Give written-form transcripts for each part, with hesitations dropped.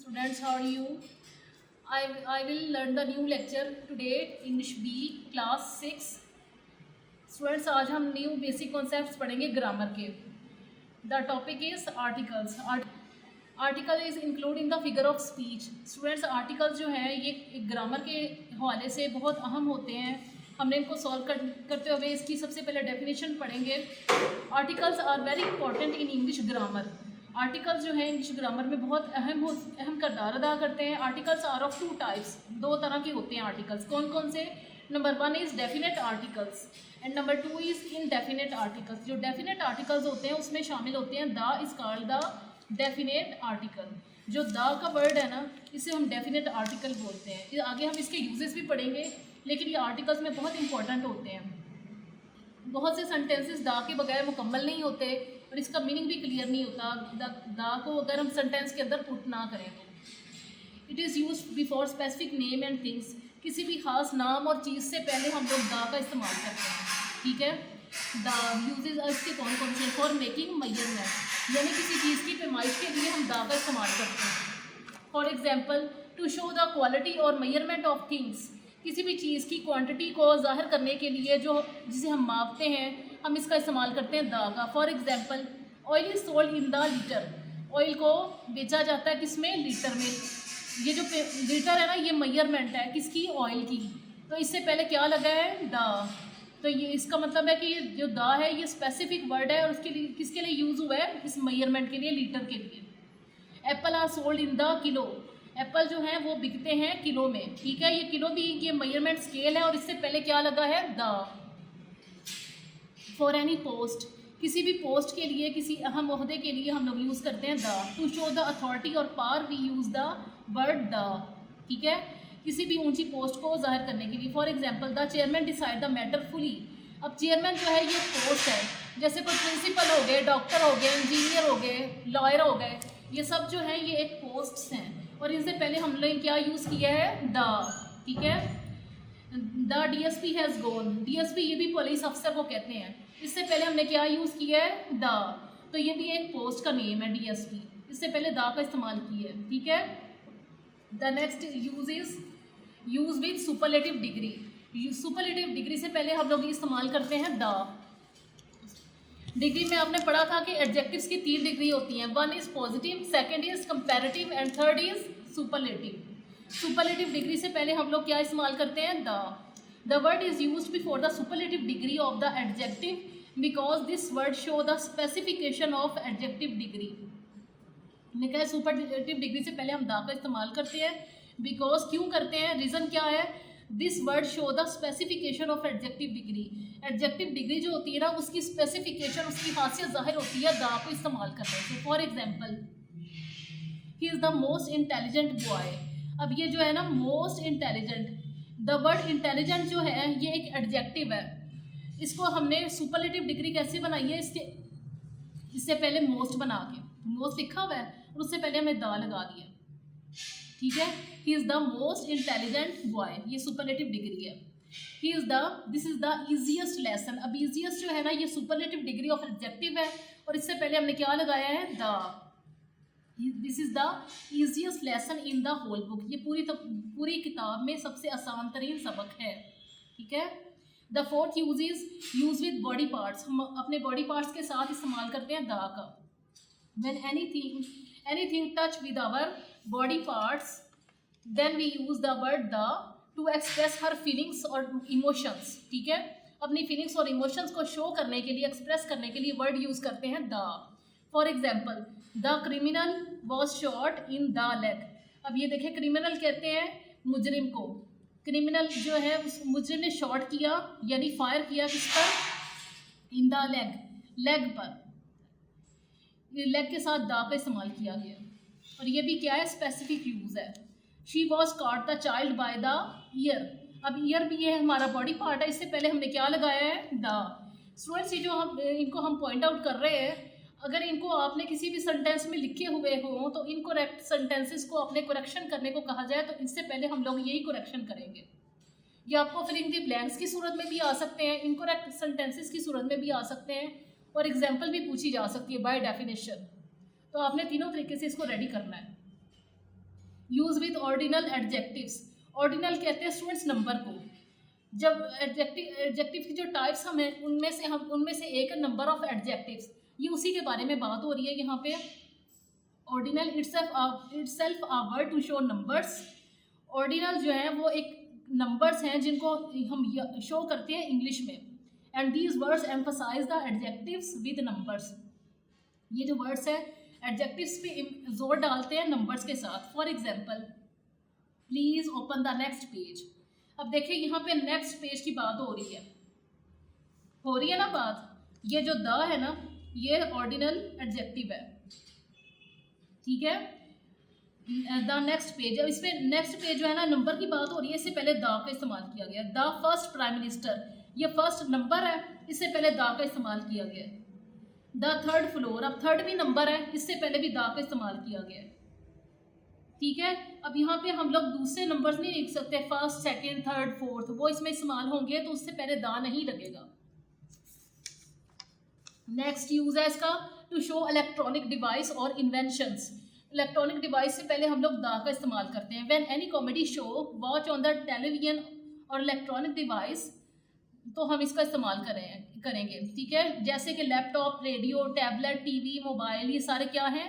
Students, how are you? I will learn the new lecture today, English B, class 6. Students, आज हम new basic concepts पढ़ेंगे grammar के. The topic is articles. Article is include in the figure of speech. Students, articles जो हैं ये grammar के हवाले से बहुत अहम होते हैं. हमने इनको सॉल्व करते हुए इसकी सबसे पहले डेफिनेशन पढ़ेंगे. Articles are very important in English grammar. Articles जो है इंग्लिश ग्रामर में बहुत अहम किरदार अदा करते हैं. Articles are of two types. दो तरह के होते हैं आर्टिकल्स. कौन कौन से? Number 1 is definite articles and number 2 is indefinite articles. जो डेफिनेट आर्टिकल्स होते हैं उसमें शामिल होते हैं the is called the definite article. जो द का वर्ड है ना, इसे हम डेफिनेट आर्टिकल बोलते हैं. आगे हम इसके यूजेस भी पढ़ेंगे, लेकिन ये आर्टिकल्स में बहुत इंपॉर्टेंट होते हैं. बहुत से सेंटेंसेस द के बगैर मुकम्मल नहीं होते और इसका मीनिंग भी क्लियर नहीं होता द को अगर हम सेंटेंस के अंदर पुट ना करें. It is use before specific name and things. किसी भी खास नाम और चीज़ से पहले हम लोग द का इस्तेमाल करते हैं. ठीक है. द यूजेज इसके कौन कौन से? फॉर मेकिंग मेजरमेंट, यानी किसी चीज़ की पैमाइश के लिए हम द का इस्तेमाल करते हैं. For example, to show the quality और मेजरमेंट ऑफ थिंग्स. किसी भी चीज़ की क्वांटिटी को ज़ाहिर करने के लिए जो जिसे हम मापते हैं, हम इसका इस्तेमाल करते हैं द का. For example, oil is sold in the litre. Oil को बेचा जाता है किसमें? लीटर में. ये जो लीटर है ना, ये मेजरमेंट है किसकी? ऑयल की. तो इससे पहले क्या लगा है? द. तो ये इसका मतलब है कि जो द है ये स्पेसिफिक वर्ड है और उसके लिए किसके लिए यूज़ हुआ है? इस मेजरमेंट के लिए, लीटर के लिए. Apple are sold in the kilo. Apple जो है वो बिकते हैं किलो में. ठीक है. ये किलो भी ये मेजरमेंट स्केल है और इससे पहले क्या लगा है? द. For any post. किसी भी पोस्ट के लिए, किसी अहम ओहदे के लिए हम लोग यूज़ करते हैं the. To show the authority और power we use the word the. ठीक है. किसी भी ऊंची पोस्ट को जाहिर करने के लिए. For example, the chairman decide the matter fully. अब चेयरमैन जो है ये पोस्ट है. जैसे कोई प्रिंसिपल हो गए, डॉक्टर हो गए, इंजीनियर हो गए, लॉयर हो गए, ये सब जो है ये एक पोस्ट्स हैं और इनसे पहले हमने क्या यूज़ किया है? द. ठीक है. The DSP has gone. DSP ये भी पुलिस अफसर को कहते हैं. इससे पहले हमने क्या यूज़ किया है? द. तो ये भी एक पोस्ट का नेम है DSP. इससे पहले द का इस्तेमाल किया है. ठीक है. The next use is use with superlative degree. Superlative degree से पहले हम लोग इस्तेमाल करते हैं द. डिग्री में आपने पढ़ा था कि एडजेक्टिव्स की 3 डिग्री होती हैं. 1 is positive, second is comparative and third is superlative. Superlative degree से पहले हम लोग क्या इस्तेमाल करते हैं? The. The word is used before the superlative degree of the adjective because this word show the specification of adjective degree. हमने कहा सुपरलेटिव डिग्री से पहले हम द का इस्तेमाल करते हैं. बिकॉज क्यों करते हैं? रीज़न क्या है? This word show the specification of adjective degree. Adjective degree जो होती है ना, उसकी स्पेसिफिकेशन, उसकी खासियत जाहिर होती है द को इस्तेमाल करने से. For example, he is the most intelligent boy. अब ये जो है ना most intelligent, the word intelligent जो है ये एक एडजेक्टिव है. इसको हमने सुपरलेटिव डिग्री कैसे बनाई है? इससे पहले मोस्ट बना के, मोस्ट लिखा हुआ है और उससे पहले हमने द लगा दिया. ठीक है. He is the most intelligent boy, ये सुपरलेटिव डिग्री है. He is the, this is the easiest lesson. अब ईजिएस्ट जो है ना ये सुपरलेटिव डिग्री ऑफ एडजेक्टिव है और इससे पहले हमने क्या लगाया है? The. This is the easiest lesson in the whole book. ये पूरी किताब में सबसे आसान तरीन सबक है. ठीक है. The fourth use is use with body parts. हम अपने बॉडी पार्ट्स के साथ इस्तेमाल करते हैं द का. When anything touch with our body parts then we use the word the to express her feelings और इमोशंस. ठीक है. अपनी फीलिंग्स और इमोशंस को शो करने के लिए, एक्सप्रेस करने के लिए वर्ड यूज करते हैं the. For example, the criminal was shot in the leg. अब ये देखें, क्रिमिनल कहते हैं मुजरिम को. क्रिमिनल जो है उस मुजरिम ने शॉट किया यानी फायर किया किस पर? इन द लेग, लेग पर. लेग के साथ द का इस्तेमाल किया गया और ये भी क्या है? स्पेसिफिक यूज़ है. She was caught the child by the year. अब ईयर भी ये हमारा बॉडी पार्ट है. इससे पहले हमने क्या लगाया है? द. स्टूडेंट्स, ये जो इनको हम पॉइंट आउट कर रहे हैं, अगर इनको आपने किसी भी सेंटेंस में लिखे हुए हों तो इनकरेक्ट सेंटेंसेस को अपने करेक्शन करने को कहा जाए तो इससे पहले हम लोग यही करेक्शन करेंगे. ये आपको फिल इन द ब्लैंक्स की सूरत में भी आ सकते हैं, इनकरेक्ट सेंटेंसेस की सूरत में भी आ सकते हैं और एग्जाम्पल भी पूछी जा सकती है बाय डेफिनेशन. तो आपने तीनों तरीके से इसको रेडी करना है. Use with ordinal adjectives. Ordinal कहते हैं स्टूडेंट्स नंबर को। जब एडजेक्टिव की जो टाइप्स हमें उनमें से एक नंबर ऑफ एडजेक्टिव्स, ये उसी के बारे में बात हो रही है यहाँ पे। Ordinal itself a word to show numbers. Ordinal जो है वो एक नंबर्स हैं जिनको हम शो करते हैं इंग्लिश में। And these words emphasise the adjectives with numbers. ये जो वर्ड्स है एडजेक्टिव्स पे जोर डालते हैं नंबर्स के साथ। For example, please open the next page. अब देखिए यहाँ पे नेक्स्ट पेज की बात हो रही है ना बात। ये जो द है ना, ये ऑर्डिनल एडजेक्टिव है, ठीक है। द नेक्स्ट पेज, अब इसमें नेक्स्ट पेज जो है ना नंबर की बात हो रही है, इससे पहले द का इस्तेमाल किया गया। द फर्स्ट प्राइम मिनिस्टर, ये फर्स्ट नंबर है, इससे पहले द का इस्तेमाल किया गया। द थर्ड फ्लोर, अब थर्ड भी नंबर है, इससे पहले भी द का इस्तेमाल किया गया, ठीक है। अब यहाँ पे हम लोग दूसरे नंबर्स नहीं लिख सकते, फर्स्ट सेकंड थर्ड फोर्थ, वो इसमें इस्तेमाल होंगे तो उससे पहले द नहीं लगेगा। नेक्स्ट यूज है इसका टू शो इलेक्ट्रॉनिक डिवाइस और इन्वेंशंस। इलेक्ट्रॉनिक डिवाइस से पहले हम लोग द का इस्तेमाल करते हैं। When any comedy show watch on the television और इलेक्ट्रॉनिक डिवाइस, तो हम इसका इस्तेमाल करेंगे, ठीक है। जैसे कि laptop, radio, tablet, TV, mobile, ये सारे क्या हैं,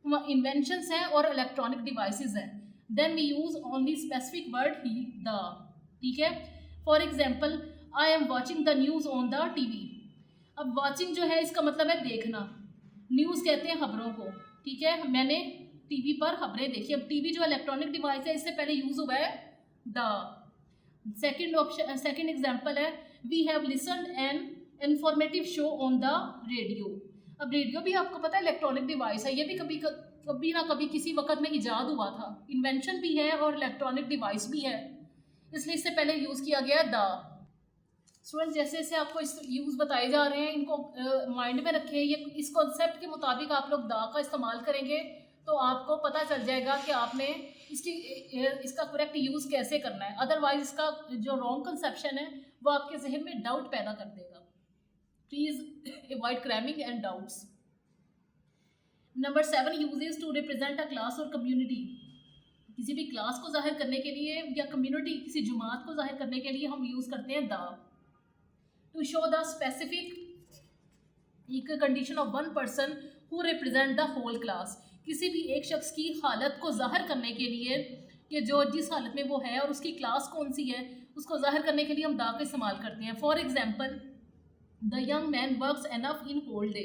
इन्वेंशंस हैं और इलेक्ट्रॉनिक डिवाइसेस हैं। Then we use only specific word the, ठीक है। For example, I am watching the news on the TV. अब वॉचिंग जो है इसका मतलब है देखना, न्यूज़ कहते हैं खबरों को, ठीक है। मैंने टीवी पर खबरें देखी। अब टीवी जो इलेक्ट्रॉनिक डिवाइस है, इससे पहले यूज हुआ है द। सेकेंड एग्जाम्पल है, we have listened an informative show on the radio. अब रेडियो भी आपको पता है इलेक्ट्रॉनिक डिवाइस है, ये भी कभी ना कभी किसी वक्त में इजाद हुआ था। इन्वेंशन भी है और इलेक्ट्रॉनिक डिवाइस भी है, इसलिए इससे पहले यूज़ किया गया द। स्टूडेंट्स जैसे जैसे आपको इस यूज़ बताए जा रहे हैं, इनको माइंड में रखें। ये इस कॉन्सेप्ट के मुताबिक आप लोग द का इस्तेमाल करेंगे तो आपको पता चल जाएगा कि आपने इसका करेक्ट यूज़ कैसे करना है। अदरवाइज इसका जो रॉन्ग कंसेप्शन है वो आपके जहन में डाउट पैदा कर देगा। Please avoid cramming and doubts. Number 7 uses to represent a class और कम्युनिटी। किसी भी क्लास को जाहिर करने के लिए या कम्युनिटी, किसी जमात को जाहिर करने के लिए हम यूज़ करते हैं the. To show the specific condition of one person who represent the whole class. किसी भी एक शख्स की हालत को जाहिर करने के लिए कि जो जिस हालत में वो है और उसकी क्लास कौन सी है, उसको जाहिर करने के लिए हम द का इस्तेमाल करते हैं। For example, the young man works enough in whole day.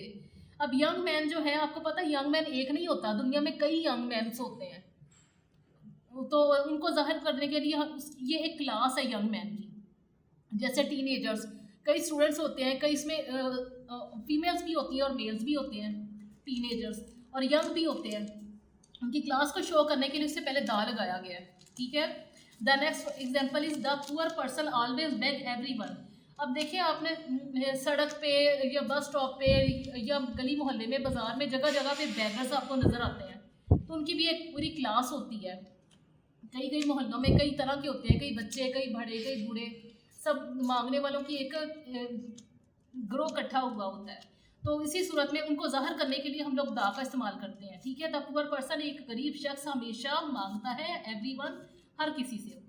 अब यंग मैन जो है, आपको पता है यंग मैन एक नहीं होता, दुनिया में कई यंग मैन्स होते हैं, तो उनको जाहिर करने के लिए ये एक क्लास है यंग मैन की। जैसे टीनेजर्स, कई स्टूडेंट्स होते हैं, कई इसमें फीमेल्स भी होती हैं और मेल्स भी होते हैं, टीनेजर्स और यंग भी होते हैं। उनकी क्लास को शो करने के लिए उससे पहले द लगाया गया है, ठीक है। The next example is the poor person always beg everyone. अब देखिए, आपने सड़क पे या बस स्टॉप पे या गली मोहल्ले में, बाजार में, जगह जगह पे बेगर्स आपको नज़र आते हैं, तो उनकी भी एक पूरी क्लास होती है। कई मोहल्लों में कई तरह के होते हैं, कई बच्चे, कई बड़े, कई बूढ़े, सब मांगने वालों की एक ग्रोह इकट्ठा हुआ होता है। तो इसी सूरत में उनको जाहिर करने के लिए हम लोग द का इस्तेमाल करते हैं, ठीक है। द पुअर पर्सन, एक गरीब शख्स हमेशा मांगता है, एवरीवन, हर किसी से।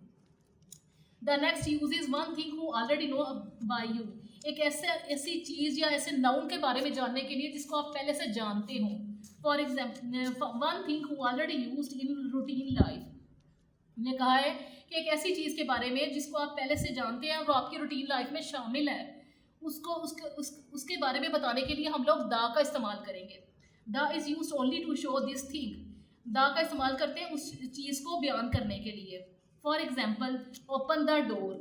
The next use is one thing who already know by you. एक ऐसी चीज़ या ऐसे नाउन के बारे में जानने के लिए जिसको आप पहले से जानते हो। For example, one thing who already used in routine life. ने कहा है कि एक ऐसी चीज़ के बारे में जिसको आप पहले से जानते हैं और वो आपकी रूटीन लाइफ में शामिल है, उसके बारे में बताने के लिए हम लोग द का इस्तेमाल करेंगे। The is used only to show this thing. The का इस्तेमाल करते हैं उस चीज़ को बयान करने के लिए। For example, open the door.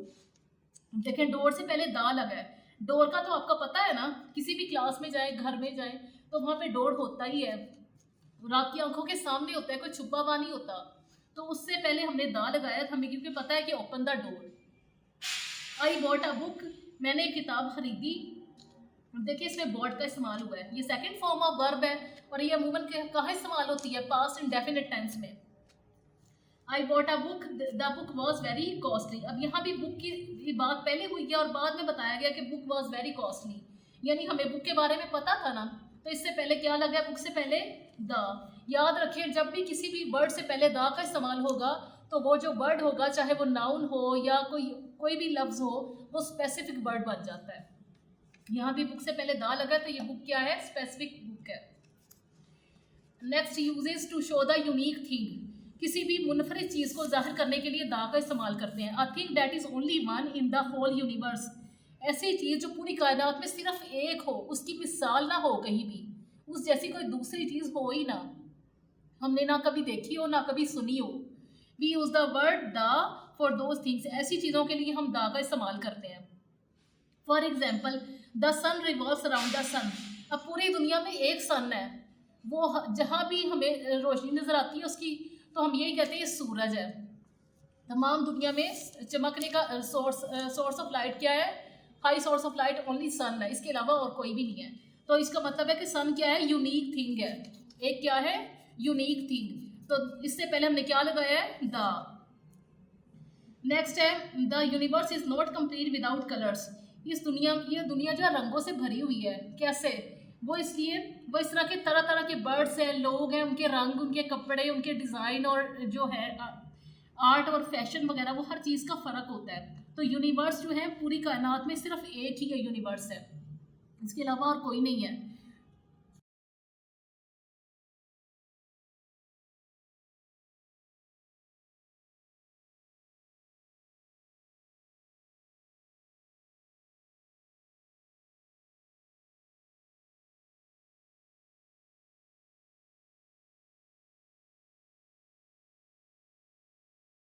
देखें, डोर से पहले द लगा है। डोर का तो आपको पता है ना, किसी भी क्लास में जाए, घर में जाए, तो वहाँ पे डोर होता ही है, रात की आंखों के सामने होता है, कोई छुपा हुआ नहीं होता। तो उससे पहले हमने द लगाया था, हमें क्योंकि पता है कि open the door. I bought a book. मैंने एक किताब खरीदी। देखिए, इसमें बॉट का इस्तेमाल हुआ है, ये सेकंड फॉर्म ऑफ वर्ब है और ये अमूमन कहाँ इस्तेमाल होती है, पास्ट इंडेफिनिट टेंस में। I bought a book, the book was very costly. अब यहाँ भी बुक की बात पहले हुई है और बाद में बताया गया कि बुक वॉज वेरी कॉस्टली, यानी हमें बुक के बारे में पता था ना, तो इससे पहले क्या लगा है? बुक से पहले द। याद रखें, जब भी किसी भी वर्ड से पहले द का इस्तेमाल होगा तो वो जो वर्ड होगा, चाहे वो नाउन हो या कोई भी लफ्ज़ हो, वो स्पेसिफिक वर्ड बन जाता है। यहाँ भी बुक से पहले द लगा, तो ये बुक क्या है? स्पेसिफिक बुक है। Next, uses to show the unique thing. किसी भी मुनफरिद चीज़ को जाहिर करने के लिए द का इस्तेमाल करते हैं। A thing that is only one in the whole universe. ऐसी चीज़ जो पूरी कायनात में सिर्फ एक हो, उसकी मिसाल ना हो कहीं भी, उस जैसी कोई दूसरी चीज़ हो ही ना, हमने ना कभी देखी हो ना कभी सुनी हो। We use the word the for those things. ऐसी चीज़ों के लिए हम द का इस्तेमाल करते हैं। For example, the sun revolves around the sun. अब पूरी दुनिया में एक सन है, वो जहाँ भी हमें रोशनी नज़र आती है उसकी, तो हम यही कहते हैं ये सूरज है। तमाम दुनिया में चमकने का सोर्स ऑफ लाइट क्या है? High source of light only son है, इसके अलावा और कोई भी नहीं है। तो इसका मतलब है कि सन क्या है? यूनिक थिंग है। एक क्या है? Unique thing. तो इससे पहले हमने क्या लगाया है? द। नेक्स्ट है, the universe is not complete without colours. ये दुनिया जो है रंगों से भरी हुई है। कैसे? वो इसलिए, वो इस तरह के तरह तरह के बर्ड्स हैं, लोग हैं, उनके रंग, उनके कपड़े, उनके डिज़ाइन और जो है आर्ट और फैशन वगैरह, वो हर चीज़ का फ़र्क होता है। तो यूनिवर्स जो है पूरी कायनात में सिर्फ एक ही यूनिवर्स है, इसके अलावा और कोई नहीं है।